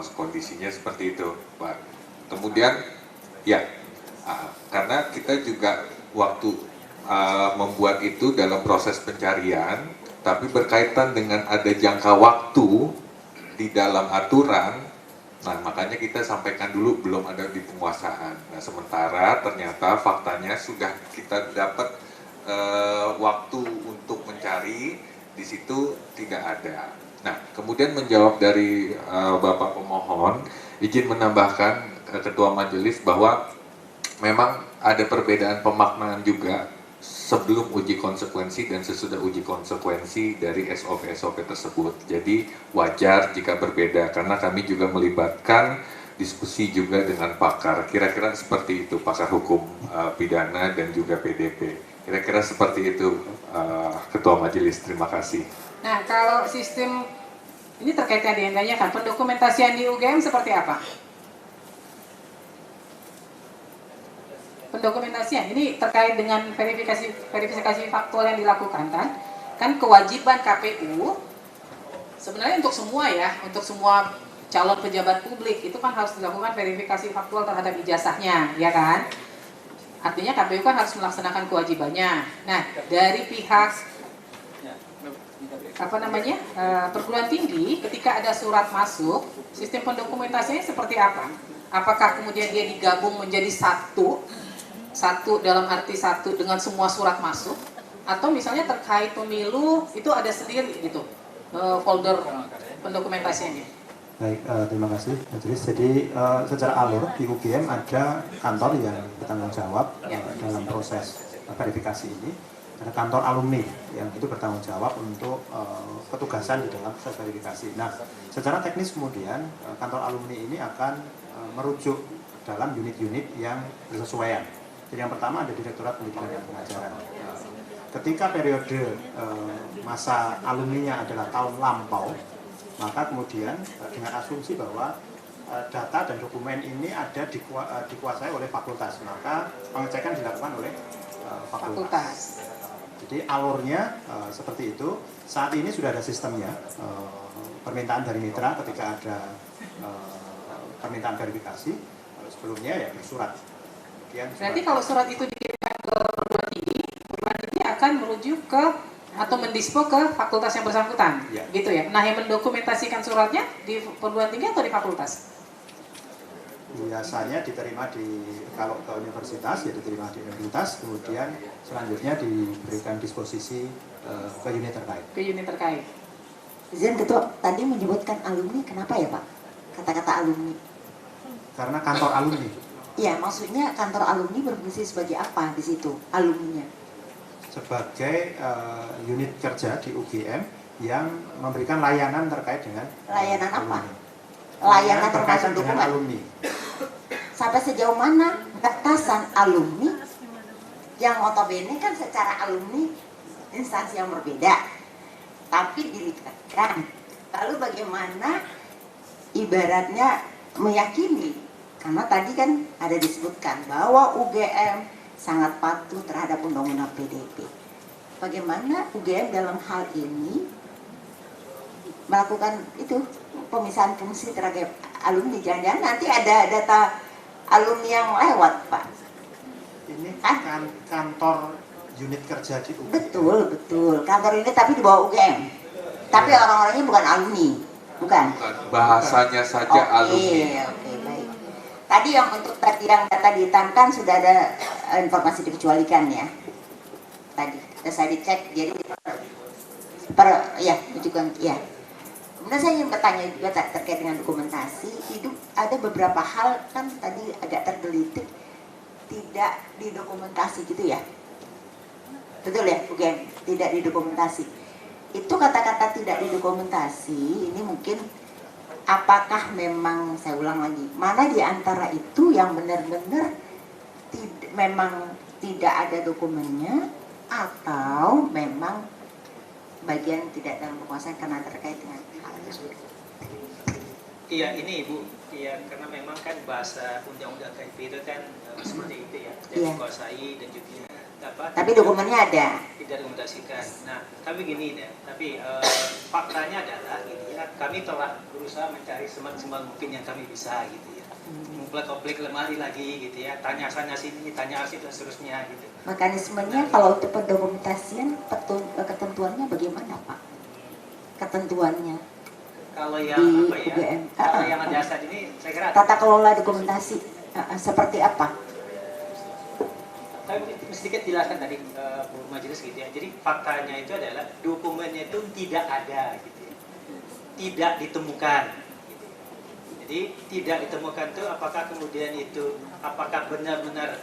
kondisinya seperti itu, Pak. Kemudian ya, karena kita juga waktu membuat itu dalam proses pencarian, tapi berkaitan dengan ada jangka waktu di dalam aturan. Nah, makanya kita sampaikan dulu belum ada di penguasaan. Nah, sementara ternyata faktanya sudah kita dapat waktu untuk mencari, di situ tidak ada. Nah, kemudian menjawab dari Bapak pemohon, izin menambahkan Ketua Majelis bahwa memang ada perbedaan pemaknaan juga sebelum uji konsekuensi dan sesudah uji konsekuensi dari SOP-SOP tersebut. Jadi wajar jika berbeda karena kami juga melibatkan diskusi juga dengan pakar. Kira-kira seperti itu, pakar hukum pidana dan juga PDP. Kira-kira seperti itu, Ketua Majelis. Terima kasih. Nah, kalau sistem ini terkait yang ditanyakan, pendokumentasian di UGM seperti apa? Pendokumentasian ini terkait dengan verifikasi faktual yang dilakukan kan kewajiban KPU sebenarnya untuk semua ya, untuk semua calon pejabat publik itu kan harus dilakukan verifikasi faktual terhadap ijazahnya, ya kan? Artinya KPU kan harus melaksanakan kewajibannya. Nah, dari pihak perguruan tinggi ketika ada surat masuk, sistem pendokumentasinya seperti apa? Apakah kemudian dia digabung menjadi satu dalam arti satu dengan semua surat masuk, atau misalnya terkait pemilu itu ada sendiri gitu folder pendokumentasinya? Baik, terima kasih Majelis. Jadi secara alur di UGM ada kantor yang bertanggung jawab dalam proses verifikasi ini. Ada kantor alumni yang itu bertanggung jawab untuk petugasan di dalam proses verifikasi. Nah, secara teknis kemudian kantor alumni ini akan merujuk dalam unit-unit yang bersesuaian. Jadi yang pertama ada Direktorat Pendidikan dan Pengajaran. Ketika periode masa alumninya adalah tahun lampau, maka kemudian dengan asumsi bahwa data dan dokumen ini ada dikuasai oleh fakultas, maka pengecekan dilakukan oleh fakultas. Jadi alurnya seperti itu. Saat ini sudah ada sistemnya, permintaan dari mitra ketika ada permintaan verifikasi, sebelumnya ya bersurat. Berarti kalau surat itu dikirimkan ke perguruan tinggi akan merujuk ke atau mendispo ke fakultas yang bersangkutan, ya. Gitu ya. Nah, yang mendokumentasikan suratnya di perguruan tinggi atau di fakultas? Biasanya diterima kalau ke universitas ya diterima di universitas, kemudian selanjutnya diberikan disposisi ke unit terkait. Ke unit terkait. Izin Ketua, tadi menyebutkan alumni, kenapa ya Pak? Kata-kata alumni. Karena kantor alumni. Iya, maksudnya kantor alumni berfungsi sebagai apa di situ, alumninya? Sebagai unit kerja di UGM yang memberikan layanan terkait dengan layanan alumni. apa? Layanan berkaitan dengan alumni. Sampai sejauh mana batasan alumni yang notabene kan secara alumni instansi yang berbeda, tapi dilibatkan. Lalu bagaimana ibaratnya meyakini? Karena tadi kan ada disebutkan bahwa UGM sangat patuh terhadap undang-undang PDP. Bagaimana UGM dalam hal ini melakukan itu pemisahan fungsi terhadap alumni? Jangan-jangan nanti ada data alumni yang lewat, Pak. Ini kan kantor unit kerja di UGM. Betul. Kantor ini tapi di bawah UGM. Tapi orang-orangnya bukan alumni, bukan? Bahasanya saja alumni. Oke, baik. Tadi yang untuk yang data dihitamkan sudah ada informasi dikecualikan ya. Tadi saya dicek, jadi rujukan ya. Kemudian saya ingin bertanya juga terkait dengan dokumentasi. Itu ada beberapa hal kan tadi agak tergelitik tidak didokumentasi gitu ya. Betul ya, tidak didokumentasi. Itu kata-kata tidak didokumentasi ini mungkin apakah memang, saya ulang lagi, mana di antara itu yang benar-benar memang tidak ada dokumennya atau memang bagian tidak dalam penguasaan karena terkait dengan hal tersebut? Iya, ini Ibu, iya karena memang kan bahasa undang-undang KIP itu kan seperti itu ya, dan dikuasai dan juga Tapi dokumennya ada. Tidak dokumentasikan. Nah, tapi gini deh. Tapi faktanya adalah gitu ya, kami telah berusaha mencari semaksimal mungkin yang kami bisa gitu ya. Komplek-komplek lemari lagi gitu ya. Tanya sana sini, tanya asli dan seterusnya gitu. Mekanismenya kalau untuk pendokumentasian ketentuannya bagaimana Pak? Ketentuannya Kalau yang di apa ya? UGM. Kalau yang ada saat ini saya kira Tata kelola dokumentasi seperti apa? saya sedikit jelaskan tadi Bu Majelis gitu ya. Jadi faktanya itu adalah dokumennya itu tidak ada gitu ya. Tidak ditemukan gitu. Jadi tidak ditemukan itu apakah kemudian itu apakah benar-benar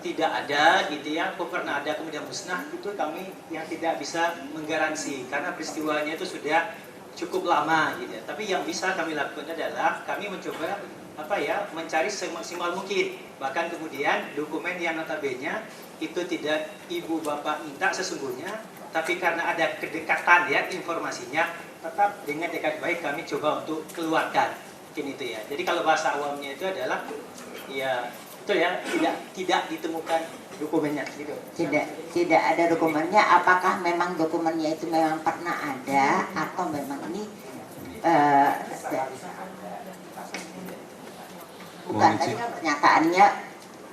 tidak ada gitu ya, kok pernah ada kemudian musnah, itu kami yang tidak bisa menggaransi karena peristiwanya itu sudah cukup lama gitu ya. Tapi yang bisa kami lakukan adalah kami mencoba mencari semaksimal mungkin. Bahkan kemudian dokumen yang notabene itu tidak ibu bapak minta sesungguhnya, tapi karena ada kedekatan ya informasinya, tetap dengan dekat baik kami coba untuk keluarkan. Mungkin itu ya. Jadi kalau bahasa awamnya itu adalah ya itu ya tidak ditemukan dokumennya gitu. Tidak ada dokumennya. Apakah memang dokumennya itu memang pernah ada atau memang ini bukan, tadi kan pernyataannya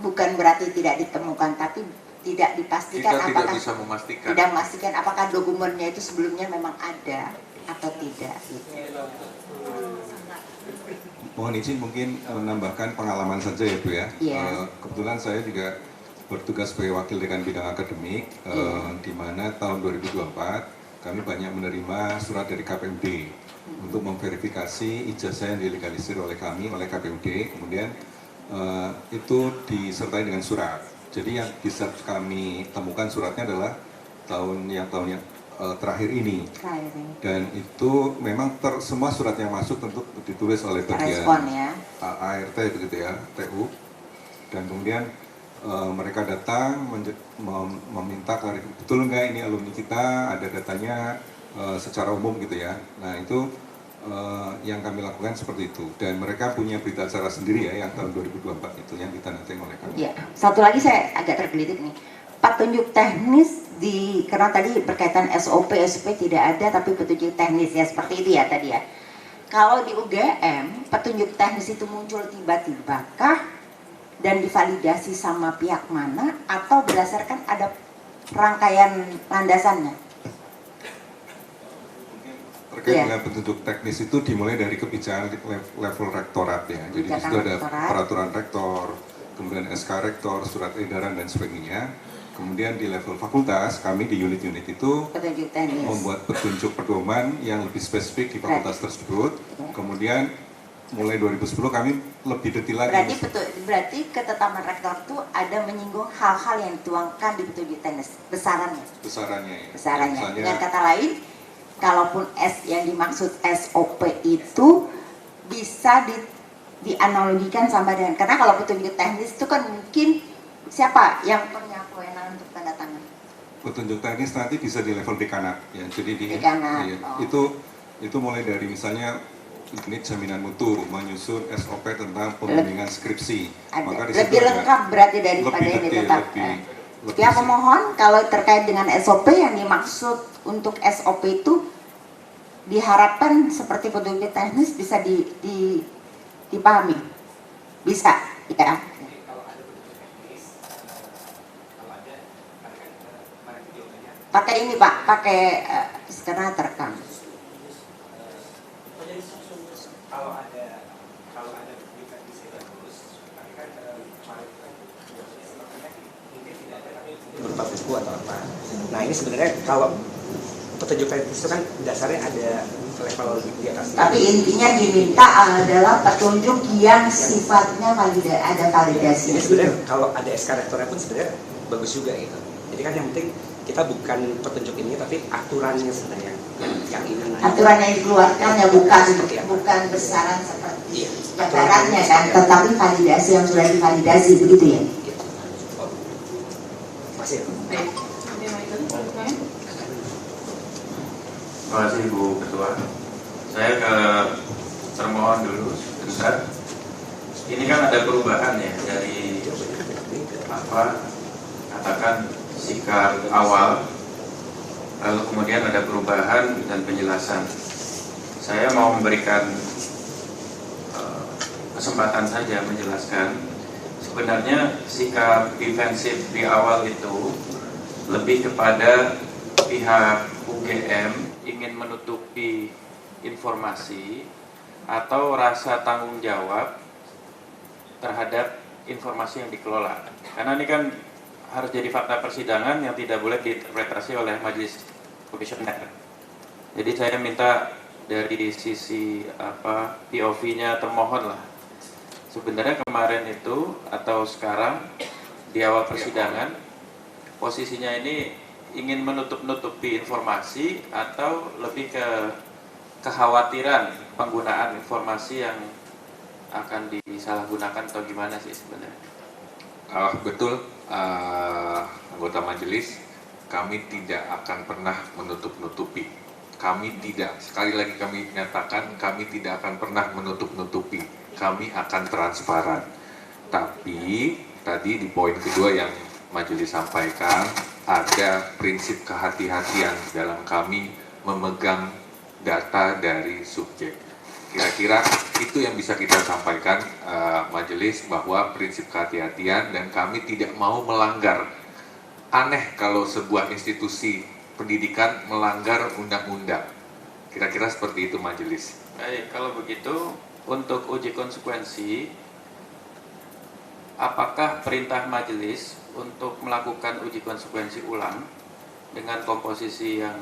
bukan berarti tidak ditemukan, tapi tidak dipastikan Kita apakah tidak bisa memastikan. tidak memastikan apakah dokumennya itu sebelumnya memang ada atau tidak. Gitu. Mohon izin mungkin menambahkan pengalaman saja ya Bu ya. Iya. Kebetulan saya juga bertugas sebagai wakil dekan bidang akademik, di mana tahun 2024 kami banyak menerima surat dari KPUD untuk memverifikasi ijazah yang dilegalisir oleh kami, oleh KPUD. Kemudian itu disertai dengan surat. Jadi yang bisa kami temukan suratnya adalah tahun yang terakhir ini. Dan itu memang semua surat yang masuk tentu ditulis oleh bagian Respon ya. ART begitu ya, TU. Dan kemudian mereka datang meminta klarifikasi, betul nggak ini alumni kita, ada datanya secara umum gitu ya. Nah itu yang kami lakukan seperti itu. Dan mereka punya berita acara sendiri ya, yang tahun 2024 itu yang ditandatangani oleh kami. Ya, satu lagi saya agak tergelitik nih. Petunjuk teknis karena tadi berkaitan SOP tidak ada, tapi petunjuk teknis ya seperti itu ya tadi ya. Kalau di UGM petunjuk teknis itu muncul tiba-tiba kah dan divalidasi sama pihak mana atau berdasarkan ada rangkaian landasannya? Terkait dengan petunjuk teknis itu dimulai dari kebijakan level rektorat ya. Jadi di situ ada peraturan rektor, kemudian SK rektor, surat edaran dan sebagainya. Kemudian di level fakultas, kami di unit-unit itu membuat petunjuk pedoman yang lebih spesifik di fakultas tersebut. Kemudian mulai 2010 kami lebih detail lagi. Berarti ketetapan rektor itu ada menyinggung hal-hal yang dituangkan di petunjuk teknis, besarannya. Besarannya ya. Besarannya. Misalnya, dengan kata lain, kalaupun yang dimaksud SOP itu bisa dianalogikan sama dengan, karena kalau petunjuk teknis itu kan mungkin siapa yang punya kewenangan untuk tanda tangan? petunjuk teknis nanti bisa di level dekanat ya. Jadi Dekanat, itu mulai dari misalnya unit jaminan mutu menyusun SOP tentang pembimbingan skripsi. Maka lebih lengkap berarti daripada ini tetap. Pihak pemohon kalau terkait dengan SOP yang dimaksud untuk SOP itu diharapkan seperti petunjuk teknis bisa dipahami, bisa ya. Pakai ini Pak, pakai karena terekam. Kalau ada publikasi bisa bagus, tapi kan kemarin mungkin tidak ada tapi berupa buku atau apa. Nah ini sebenarnya kalau petunjuk teknis itu kan dasarnya ada level di atas. Tapi intinya diminta adalah petunjuk yang sifatnya ada validasi. Ini sebenarnya kalau ada SK rektornya pun sebenarnya bagus juga gitu. Jadi kan yang penting kita bukan petunjuk ini tapi aturannya sebenarnya yang ini. Aturan yang dikeluarkan ya bukan besaran seperti jabarannya kan, tetapi validasi yang sudah divalidasi begitu ya. Masih. Terima kasih Bu Ketua. Saya ke termohon dulu, Ustaz. Ini kan ada perubahan ya dari katakan sikap awal, lalu kemudian ada perubahan dan penjelasan. Saya mau memberikan kesempatan saja menjelaskan. Sebenarnya sikap defensif di awal itu lebih kepada pihak UGM ingin menutupi informasi atau rasa tanggung jawab terhadap informasi yang dikelola. Karena ini kan harus jadi fakta persidangan yang tidak boleh diinterpretasi oleh majelis komisioner. Jadi saya minta dari sisi POV-nya termohon lah. Sebenarnya kemarin itu atau sekarang di awal persidangan posisinya ini ingin menutup-nutupi informasi atau lebih ke kekhawatiran penggunaan informasi yang akan disalahgunakan atau gimana sih sebenarnya? Betul, anggota majelis, kami tidak akan pernah menutup-nutupi. Kami tidak, sekali lagi kami nyatakan, kami tidak akan pernah menutup-nutupi. Kami akan transparan. Tapi tadi di poin kedua yang majelis sampaikan, ada prinsip kehati-hatian dalam kami memegang data dari subjek. Kira-kira itu yang bisa kita sampaikan majelis, bahwa prinsip kehati-hatian dan kami tidak mau melanggar. Aneh kalau sebuah institusi pendidikan melanggar undang-undang. Kira-kira seperti itu majelis. Baik, kalau begitu untuk uji konsekuensi, apakah perintah majelis untuk melakukan uji konsekuensi ulang dengan komposisi yang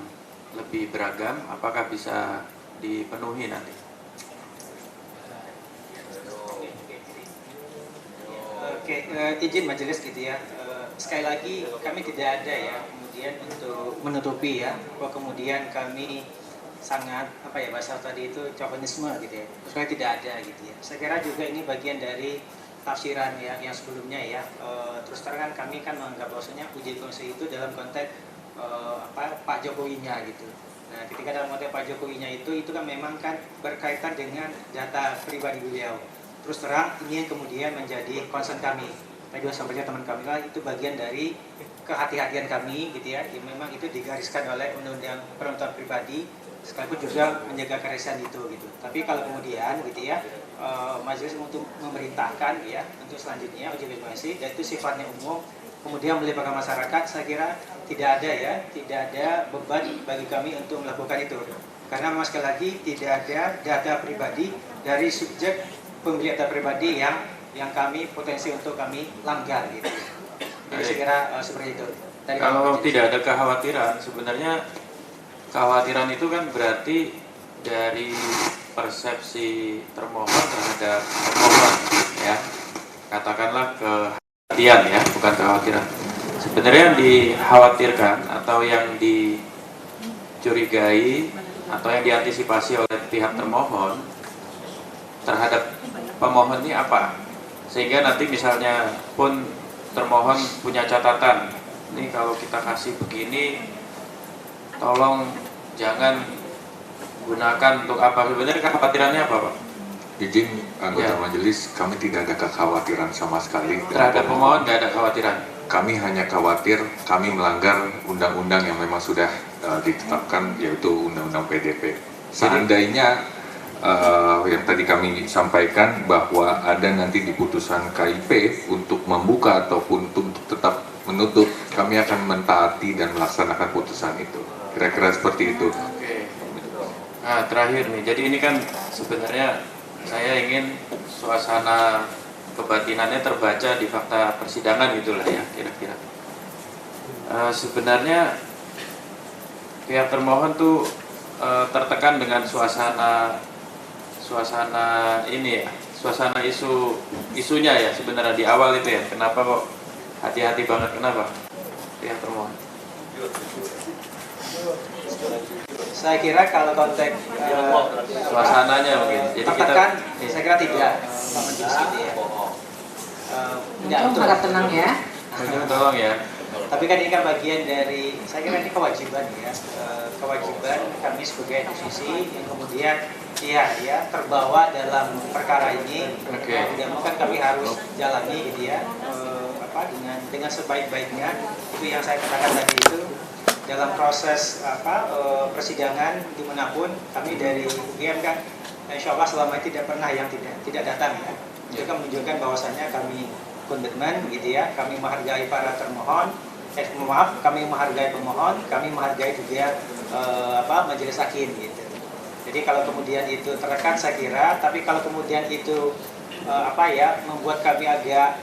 lebih beragam, apakah bisa dipenuhi nanti? Oke, izin majelis gitu ya. Sekali lagi kami tidak ada ya kemudian untuk menutupi ya, bahwa kemudian kami sangat bahasa tadi itu chauvinisme gitu ya. Supaya tidak ada gitu ya. Saya kira juga ini bagian dari tafsiran ya yang sebelumnya ya. Terus terang kan kami kan menganggap bahwasanya uji konsekuensi itu dalam konteks Pak Jokowinya gitu. Nah, ketika dalam konteks Pak Jokowinya itu kan memang kan berkaitan dengan data pribadi beliau. Terus terang ini yang kemudian menjadi concern kami. Tadi juga sampainya teman kami lah, itu bagian dari kehati-hatian kami gitu ya. Memang itu digariskan oleh undang-undang penonton pribadi, sekalipun juga menjaga kerahasiaan itu gitu. Tapi kalau kemudian gitu ya, majelis untuk memerintahkan ya untuk selanjutnya uji konsekuensi, dan itu sifatnya umum, kemudian melibatkan masyarakat, saya kira tidak ada beban bagi kami untuk melakukan itu. Karena memang sekali lagi tidak ada data pribadi dari subjek pemilik data pribadi yang kami potensi untuk kami langgar gitu. Jadi saya kira seperti itu. Kalau tidak ada kekhawatiran, sebenarnya kekhawatiran itu kan berarti dari persepsi termohon terhadap termohon ya, katakanlah kehatian ya, bukan kekhawatiran. Sebenarnya yang dikhawatirkan atau yang dicurigai atau yang diantisipasi oleh pihak termohon terhadap pemohon ini apa? Sehingga nanti misalnya pun termohon punya catatan, ini kalau kita kasih begini, tolong jangan gunakan untuk apa. Sebenarnya kekhawatirannya apa, Pak? Izin anggota majelis, kami tidak ada kekhawatiran sama sekali. Terhadap pemohon tidak ada kekhawatiran? Kami hanya khawatir kami melanggar undang-undang yang memang sudah ditetapkan, yaitu Undang-Undang PDP. Seandainya yang tadi kami sampaikan bahwa ada nanti di putusan KIP untuk membuka ataupun untuk tetap menutup, kami akan mentaati dan melaksanakan putusan itu. Kira-kira seperti itu. Oke. Nah, terakhir nih, jadi ini kan sebenarnya saya ingin suasana kebatinannya terbaca di fakta persidangan itulah ya, kira-kira. Sebenarnya pihak termohon tuh tertekan dengan suasana ini ya, suasana isunya ya sebenarnya di awal itu ya. Kenapa kok hati-hati banget, kenapa pihak termohon? Saya kira kalau konteks suasananya mungkin. Jadi tertekan, saya kira tidak. Untung harap tenang ya. Tolong ya. Tapi kan ini kan bagian dari, saya kira ini kewajiban ya, kewajiban kami sebagai institusi yang kemudian ya terbawa dalam perkara ini. Oke. Tidak mau kan kami harus jalani gitu ya, dengan sebaik-baiknya. Itu yang saya katakan tadi itu dalam proses persidangan dimanapun kami dari UGM kan insya Allah selama ini tidak pernah yang tidak datang ya. Itu kan menunjukkan bahwasannya kami komitmen gitu ya, kami menghargai para termohon, kami menghargai pemohon, kami menghargai juga majelis hakim gitu. Jadi kalau kemudian itu terekan saya kira, tapi kalau kemudian itu membuat kami agak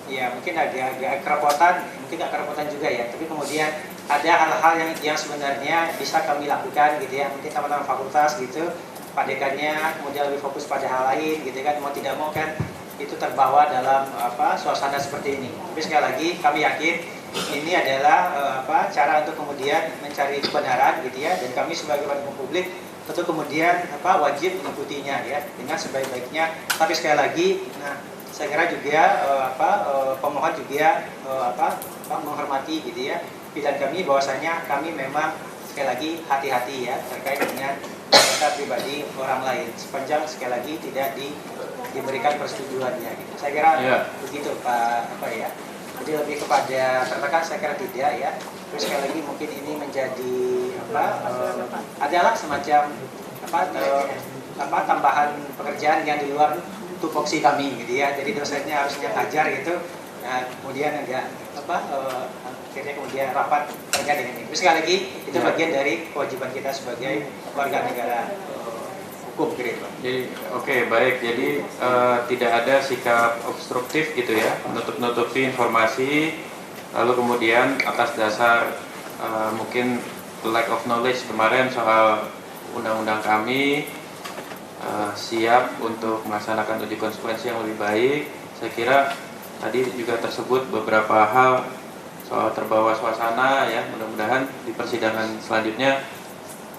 mungkin agak kerepotan, mungkin agak kerepotan juga ya, tapi kemudian ada hal-hal yang sebenarnya bisa kami lakukan gitu ya, mungkin teman-teman fakultas gitu, Pak Dekannya kemudian lebih fokus pada hal lain gitu kan, mau tidak mau kan itu terbawa dalam suasana seperti ini. Tapi sekali lagi kami yakin ini adalah cara untuk kemudian mencari kebenaran gitu ya, dan kami sebagai pendukung publik tentu kemudian wajib mengikutinya ya dengan sebaik-baiknya. Tapi sekali lagi, saya kira juga pemohon juga menghormati gitu ya bidang kami, bahwasanya kami memang sekali lagi hati-hati ya terkait dengan data pribadi orang lain sepanjang sekali lagi tidak diberikan persetujuannya gitu. Saya kira begitu Pak Jadi lebih kepada tertekan saya kira tidak ya. Terus sekali lagi mungkin ini menjadi adalah semacam tambahan pekerjaan yang di luar tupoksi kami gitu ya. Jadi dosennya harusnya ngajar gitu. Nah, kemudian agak akhirnya kemudian rapat terkait dengan ini. Terus sekali lagi itu bagian dari kewajiban kita sebagai warga negara hukum gitu. Jadi baik. Jadi tidak ada sikap obstruktif gitu ya, nutup-nutupi informasi, lalu kemudian atas dasar mungkin lack of knowledge kemarin soal undang-undang kami siap untuk melaksanakan uji konsekuensi yang lebih baik. Saya kira tadi juga tersebut beberapa hal soal terbawa suasana ya, mudah-mudahan di persidangan selanjutnya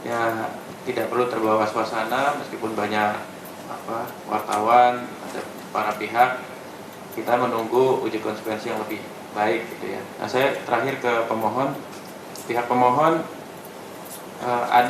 ya tidak perlu terbawa suasana meskipun banyak wartawan, ada para pihak, kita menunggu uji konsekuensi yang lebih baik gitu ya. Nah, saya terakhir ke pemohon, pihak pemohon ada